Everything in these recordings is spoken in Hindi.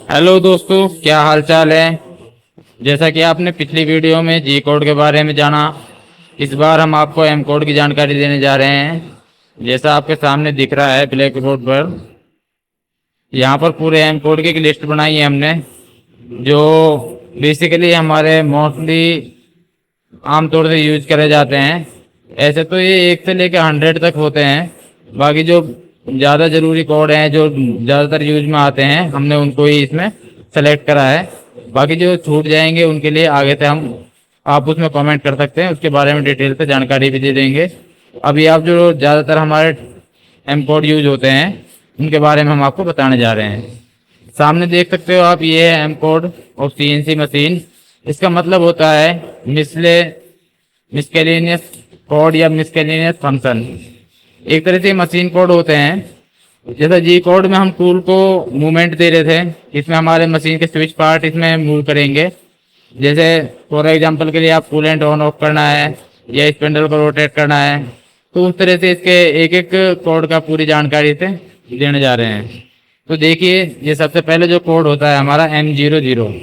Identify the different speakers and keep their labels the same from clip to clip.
Speaker 1: हेलो दोस्तों, क्या हाल चाल है। जैसा कि आपने पिछली वीडियो में जी कोड के बारे में जाना, इस बार हम आपको एम कोड की जानकारी देने जा रहे हैं। जैसा आपके सामने दिख रहा है ब्लैक बोर्ड पर, यहाँ पर पूरे एम कोड की एक लिस्ट बनाई है हमने, जो बेसिकली हमारे मोस्टली आमतौर से यूज करे जाते हैं। ऐसे तो ये 1 से लेकर 100 तक होते हैं। बाकी जो ज़्यादा ज़रूरी कोड हैं, जो ज़्यादातर यूज में आते हैं, हमने उनको ही इसमें सेलेक्ट करा है। बाकी जो छूट जाएंगे उनके लिए आगे से हम आप उसमें कमेंट कर सकते हैं, उसके बारे में डिटेल से जानकारी भी दे देंगे। अभी आप जो ज़्यादातर हमारे एम कोड यूज होते हैं उनके बारे में हम आपको बताने जा रहे हैं। सामने देख सकते हो आप, ये है M code of CNC machine. इसका मतलब होता है मिसकेलेनियस कोड या मिसकेलेनियस फंक्शन। एक तरह से मशीन कोड होते हैं। जैसा जी कोड में हम टूल को मूवमेंट दे रहे थे, इसमें हमारे मशीन के स्विच पार्ट इसमें मूव करेंगे। जैसे फॉर एग्जांपल के लिए आप कूलेंट ऑन ऑफ करना है या स्पिंडल को रोटेट करना है, तो उस तरह से इसके एक एक कोड का पूरी जानकारी से देने जा रहे हैं। तो देखिए, ये सबसे पहले जो कोड होता है हमारा M00,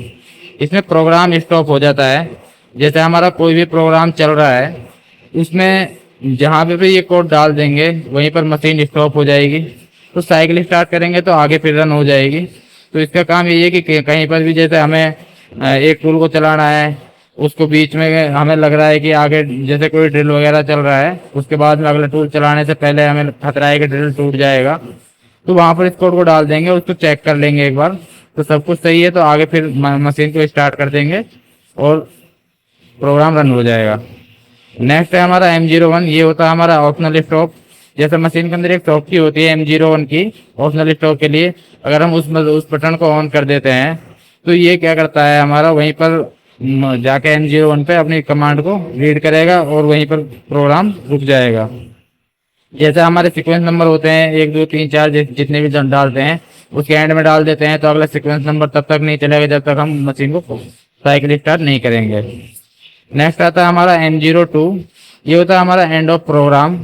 Speaker 1: इसमें प्रोग्राम स्टॉप हो जाता है। जैसे हमारा कोई भी प्रोग्राम चल रहा है, उसमें जहाँ पे भी ये कोड डाल देंगे वहीं पर मशीन स्टॉप हो जाएगी। तो साइकिल स्टार्ट करेंगे तो आगे फिर रन हो जाएगी। तो इसका काम ये है कि कहीं पर भी जैसे हमें एक टूल को चलाना है, उसको बीच में हमें लग रहा है कि आगे जैसे कोई ड्रिल वगैरह चल रहा है, उसके बाद में अगला टूल चलाने से पहले हमें खतरा है कि ड्रिल टूट जाएगा, तो वहाँ पर इस कोड को डाल देंगे, उसको चेक कर लेंगे एक बार। तो सब कुछ सही है तो आगे फिर मशीन को स्टार्ट कर देंगे और प्रोग्राम रन हो जाएगा। नेक्स्ट है हमारा M01। ये होता है हमारा ऑप्शनल स्टॉप। जैसे मशीन के अंदर एक चौकी होती है M01 की ऑप्शनल स्टॉप के लिए, अगर हम उस बटन को ऑन कर देते हैं तो ये क्या करता है, हमारा वहीं पर जाके M01 पे अपनी कमांड को रीड करेगा और वहीं पर प्रोग्राम रुक जाएगा। जैसे हमारे सीक्वेंस नंबर होते हैं 1 2 3 4, जितने भी डालते हैं उसके एंड में डाल देते हैं, तो अगला सीक्वेंस नंबर तब तक नहीं चलेगा जब तक हम मशीन को साइकिल स्टार्ट नहीं करेंगे। नेक्स्ट आता है हमारा M02। ये होता है हमारा एंड ऑफ प्रोग्राम,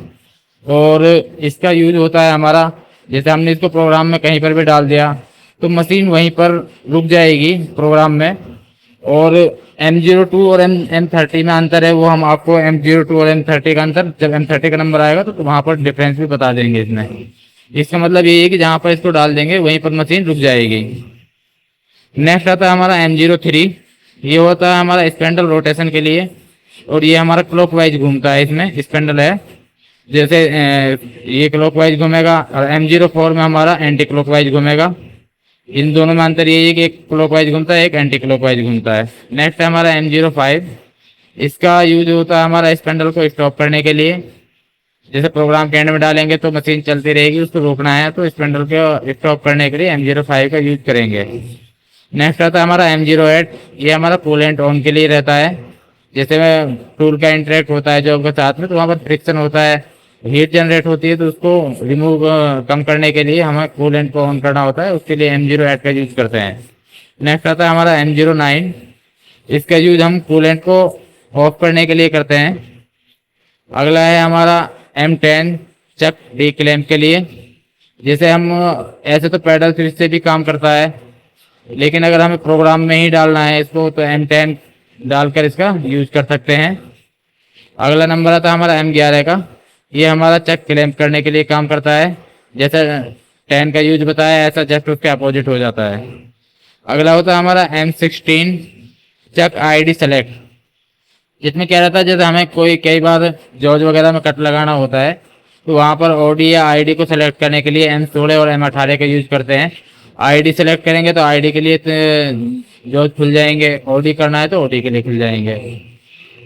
Speaker 1: और इसका यूज होता है हमारा, जैसे हमने इसको प्रोग्राम में कहीं पर भी डाल दिया तो मशीन वहीं पर रुक जाएगी प्रोग्राम में। और M02 और M30 में अंतर है, वो हम आपको M02 और M30 का अंतर जब M30 का नंबर आएगा तो वहाँ पर डिफरेंस भी बता देंगे इसमें। इसका मतलब ये है कि जहाँ पर इसको डाल देंगे वहीं पर मशीन रुक जाएगी। नेक्स्ट आता है हमारा M03। ये होता है हमारा स्पेंडल रोटेशन के लिए, और ये हमारा क्लॉकवाइज घूमता है, इसमें स्पेंडल है। जैसे ये क्लॉकवाइज घूमेगा और M04 में हमारा एंटी क्लॉकवाइज घूमेगा। इन दोनों में अंतर ये है कि एक क्लॉकवाइज घूमता है, एक एंटी क्लॉकवाइज घूमता है। नेक्स्ट है हमारा M05। इसका यूज होता है हमारा स्पेंडल को स्टॉप करने के लिए। जैसे प्रोग्राम के एंड में डालेंगे तो मशीन चलती रहेगी, उसको रोकना है तो स्पेंडल को स्टॉप करने के लिए M05 का यूज करेंगे। नेक्स्ट आता है हमारा M08। ये हमारा कूलेंट ऑन के लिए रहता है। जैसे में टूल का इंटरेक्ट होता है जॉब के साथ में, तो वहाँ पर फ्रिक्शन होता है, हीट जनरेट होती है, तो उसको रिमूव कम करने के लिए हमें कूलेंट को ऑन करना होता है, उसके लिए M08 का यूज करते हैं। नेक्स्ट आता है हमारा M09। इसका यूज हम कूलेंट को ऑफ करने के लिए करते हैं। अगला है हमारा M10 चक डीक्लैम्प के लिए। जैसे हम ऐसे तो पैडल स्विच से भी काम करता है, लेकिन अगर हमें प्रोग्राम में ही डालना है इसको तो M10 डालकर इसका यूज कर सकते हैं। अगला नंबर आता है हमारा M11 का। ये हमारा चक क्लैम्प करने के लिए काम करता है। जैसे 10 का यूज बताया, ऐसा जस्ट उसके अपोजिट हो जाता है। अगला होता है हमारा M16 चक ID सेलेक्ट। जिसमें क्या रहता है, जैसे हमें कई बार जॉर्ज वगैरह में कट लगाना होता है, तो वहाँ पर OD या ID को सेलेक्ट करने के लिए M16 और M18 का यूज करते हैं। ID सेलेक्ट करेंगे तो ID के लिए जॉर्ज खुल जाएंगे, OD करना है तो OD के लिए खुल जाएंगे।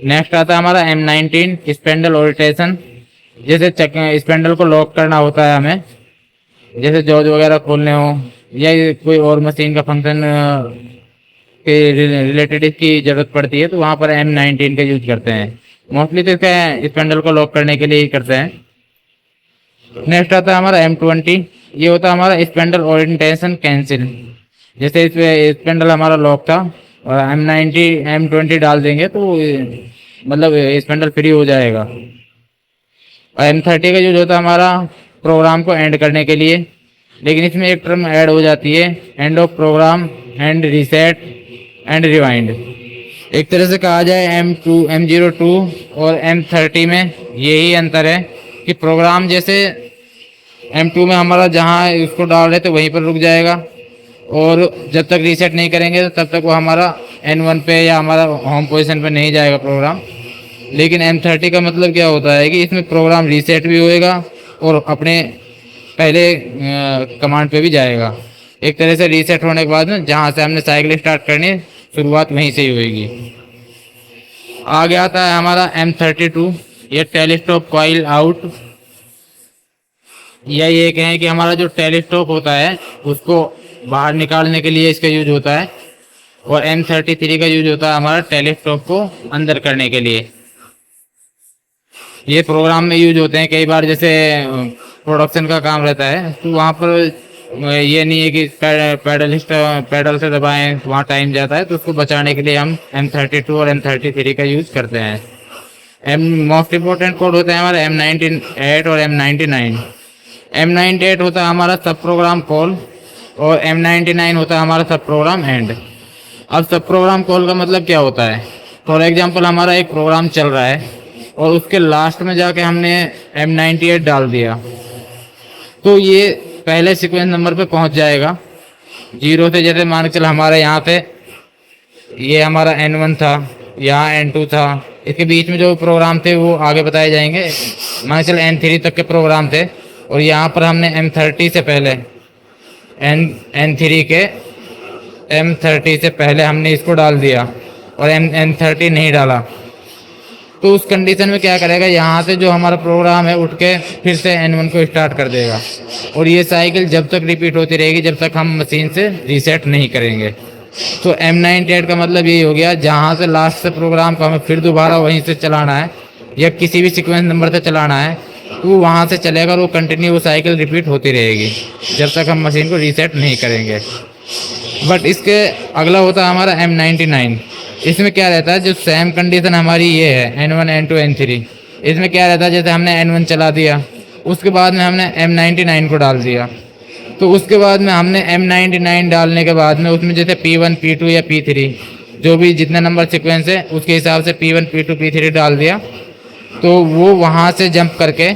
Speaker 1: नेक्स्ट आता है हमारा M19 स्पेंडल रोटेशन। जैसे स्पेंडल को लॉक करना होता है हमें, जैसे जॉर्ज वगैरह खोलने हो या कोई और मशीन का फंक्शन के रिलेटेड इसकी जरूरत पड़ती है, तो वहाँ पर M19 का यूज करते हैं। मोस्टली तो इसका स्पेंडल को लॉक करने के लिए ही करते हैं। नेक्स्ट आता है हमारा M20। ये होता है हमारा स्पेंडल ओरिएंटेशन कैंसिल। जैसे इस स्पेंडल हमारा लॉक था और M20 डाल देंगे तो मतलब स्पेंडल फ्री हो जाएगा। और M30 का यूज होता है हमारा प्रोग्राम को एंड करने के लिए, लेकिन इसमें एक टर्म ऐड हो जाती है, end of program and reset and rewind. एक तरह से कहा जाए M02 और M30 में यही अंतर है कि प्रोग्राम जैसे M2 में हमारा जहाँ उसको डाल रहे थे वहीं पर रुक जाएगा, और जब तक रीसेट नहीं करेंगे तब तक वो हमारा N1 पे या हमारा होम पोजीशन पे नहीं जाएगा प्रोग्राम। लेकिन M30 का मतलब क्या होता है कि इसमें प्रोग्राम रीसेट भी होएगा और अपने पहले कमांड पे भी जाएगा। एक तरह से रीसेट होने के बाद में जहाँ से हमने साइकिल स्टार्ट करनी है शुरुआत वहीं से ही होएगी। आगे आता है हमारा M32, ये टेलीस्कोप कॉइल आउट, या ये कहें कि हमारा जो टेलीस्कोप होता है उसको बाहर निकालने के लिए इसका यूज होता है, और M33 का यूज होता है हमारा टेलीस्कोप को अंदर करने के लिए। ये प्रोग्राम में यूज होते हैं कई बार, जैसे प्रोडक्शन का काम रहता है तो वहाँ पर ये नहीं है कि पैडल से दबाएं वहाँ टाइम जाता है, तो उसको बचाने के लिए हम M32 और M33 का यूज करते हैं। मोस्ट इम्पोर्टेंट कोड होता है हमारा M98 और M99। M98 होता है हमारा सब प्रोग्राम कॉल, और M99 होता है हमारा सब प्रोग्राम एंड। अब सब प्रोग्राम कॉल का मतलब क्या होता है? फॉर एग्जांपल हमारा एक प्रोग्राम चल रहा है और उसके लास्ट में जाके हमने M98 डाल दिया, तो ये पहले सीक्वेंस नंबर पे पहुंच जाएगा 0 से। जैसे मान के चल हमारा यहाँ पे ये हमारा N1 था, यहाँ N2 था, इसके बीच में जो प्रोग्राम थे वो आगे बताए जाएंगे। मान के चल N3 तक के प्रोग्राम थे, और यहाँ पर हमने M30 से पहले N3 के M30 से पहले हमने इसको डाल दिया और M30 नहीं डाला, तो उस कंडीशन में क्या करेगा, यहाँ से जो हमारा प्रोग्राम है उठ के फिर से N1 को स्टार्ट कर देगा, और ये साइकिल जब तक रिपीट होती रहेगी जब तक हम मशीन से रीसेट नहीं करेंगे। तो M98 का मतलब यही हो गया, जहाँ से लास्ट से प्रोग्राम को हमें फिर दोबारा वहीं से चलाना है या किसी भी सीक्वेंस नंबर से चलाना है, तो वहाँ से चलेगा और वो कंटिन्यू वो साइकिल रिपीट होती रहेगी जब तक हम मशीन को रीसेट नहीं करेंगे। बट इसके अगला होता है हमारा M99। इसमें क्या रहता है, जो सेम कंडीशन हमारी ये है N1 N2 N3, इसमें क्या रहता है, जैसे हमने N1 चला दिया उसके बाद में हमने M99 को डाल दिया, तो उसके बाद में हमने M99 डालने के बाद में उसमें जैसे P1 P2 या P3 जो भी जितने नंबर सीक्वेंस है उसके हिसाब से P1 P2 P3 डाल दिया, तो वो वहाँ से जंप करके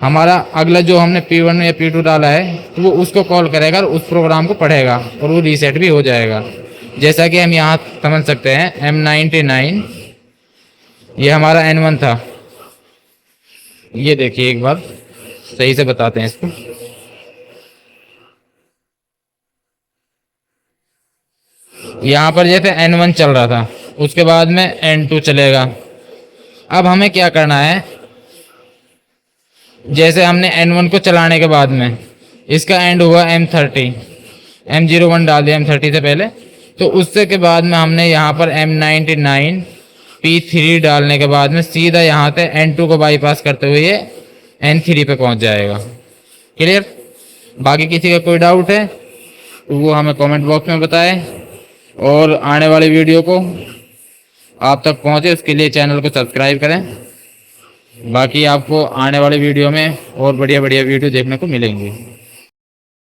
Speaker 1: हमारा अगला जो हमने P1 या P2 डाला है तो वो उसको कॉल करेगा और उस प्रोग्राम को पढ़ेगा और वो रीसेट भी हो जाएगा। जैसा कि हम यहाँ समझ सकते हैं M99 ये हमारा N1 था, ये देखिए एक बार सही से बताते हैं इसको। यहाँ पर जैसे N1 चल रहा था उसके बाद में N2 चलेगा। अब हमें क्या करना है, जैसे हमने N1 को चलाने के बाद में इसका एंड हुआ M30, M01 डाल दिया M30 से पहले, तो उससे के बाद में हमने यहाँ पर M99 P3 डालने के बाद में सीधा यहाँ से N2 को बाईपास करते हुए ये N3 पे पहुँच जाएगा। क्लियर? बाकी किसी का कोई डाउट है तो वो हमें कमेंट बॉक्स में बताएं, और आने वाली वीडियो को आप तक पहुँचे उसके लिए चैनल को सब्सक्राइब करें। बाकी आपको आने वाले वीडियो में और बढ़िया बढ़िया वीडियो देखने को मिलेंगी।